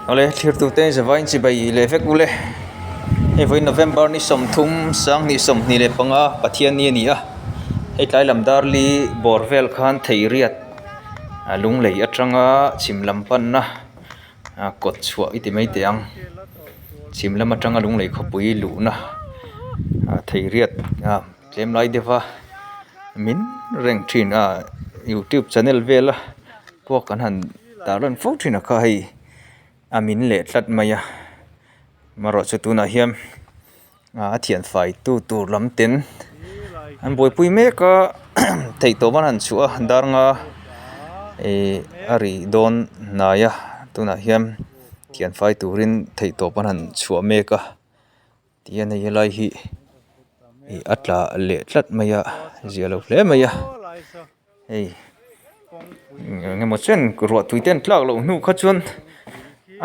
Ole thir tu te zawain chi bai le vek ule e voi November ni som thum sang ni som ni le panga pathian ni ni a he tlai lam dar li borvel khan Theiriat lung lei atanga chimlam pan na kot chua iti mai te ang chimlam atanga lung lei khopui lu na Theiriat tlem lai dewa min reng thin YouTube channel vela pok kan han taran fo thina kha hei amin le tlat maya maro chutuna hiam thian fai tu tur lam ten an boi pui me ka thei to ban an chua darnga ari don naya tuna hiam thian fai turin thei to ban an chua me ka tian ei lai hi atla le tlat maya zialo hle maya ei ngemo chen ro tuiten tlak lo nu kha chuan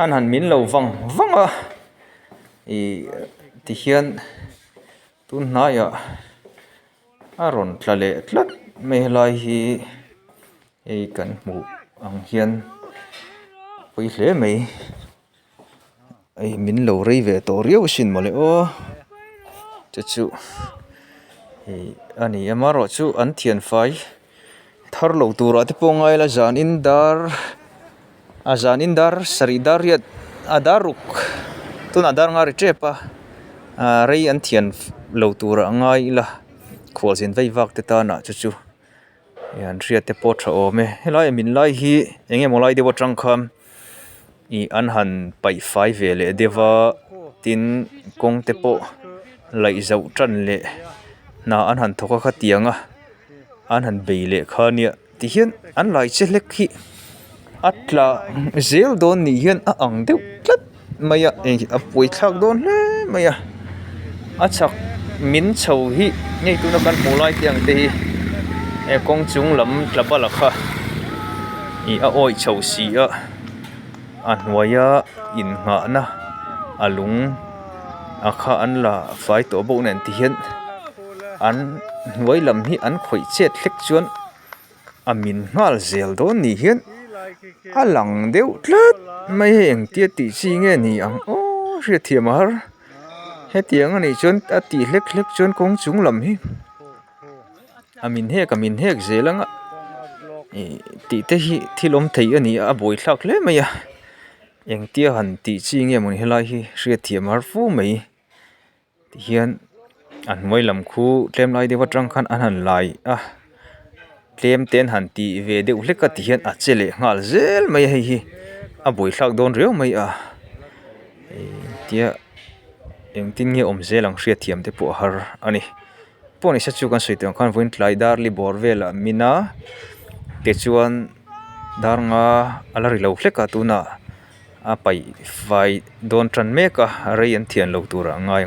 an han min lo wanga ti hian tun hnaya aron tlale tlat me lai hi kan hmu ang hian pui hle mai min lo rei ve to riau sin mole chu ani amaro chu an thian fai thar lo tura te pongai la zan in dar Theiriat adaruk tun adar nga ri trepa rei an thian lo tura ngai la khwal zin vei vak te ta na chu yan riat te po tha ome helai min lai hi enge molai dewa tangkham an han pai fai ve le dewa tin kong te po lai zau tran le na an han thoka kha tianga an han bei le khania ti hian an lai che lek hi atla zel don ni hian ang deuh tlat maya a pui thak don hle maya achak min chho hi nei tuna kan mulai tiang te hi kong chung lam tlapala kha a oi chho si a anwaya in nga na alung akha an la fai to bo nen ti hian an nuai lam hi an khoi chet thlek chuan amin nghal zel don ni hian alang deuh tlat mai heng tia ti chi nge ni ang ria thiamar he tiang ani chuan a ti hlek chuan kong chung lam hi amin hek zelanga ti te hi thilom thei ani a boi thlak hle maya eng tia han ti chi nge mun helai hi ria thiamar fu mai ti hian an moi lam khu tlem lai dewa tang khan an han lai tlem ten han ti ve deuh hleka ti hian a chele ngal zel mai hei hi a boi thlak don reu mai tia eng tin nge om zelang ria thiam te po har ani poni sa chu kan soiteng khan voin tlai dar li bor vela mina te chuan darnga alari lo hleka tuna a pai vai don tran meka rei an thian lo tura ngai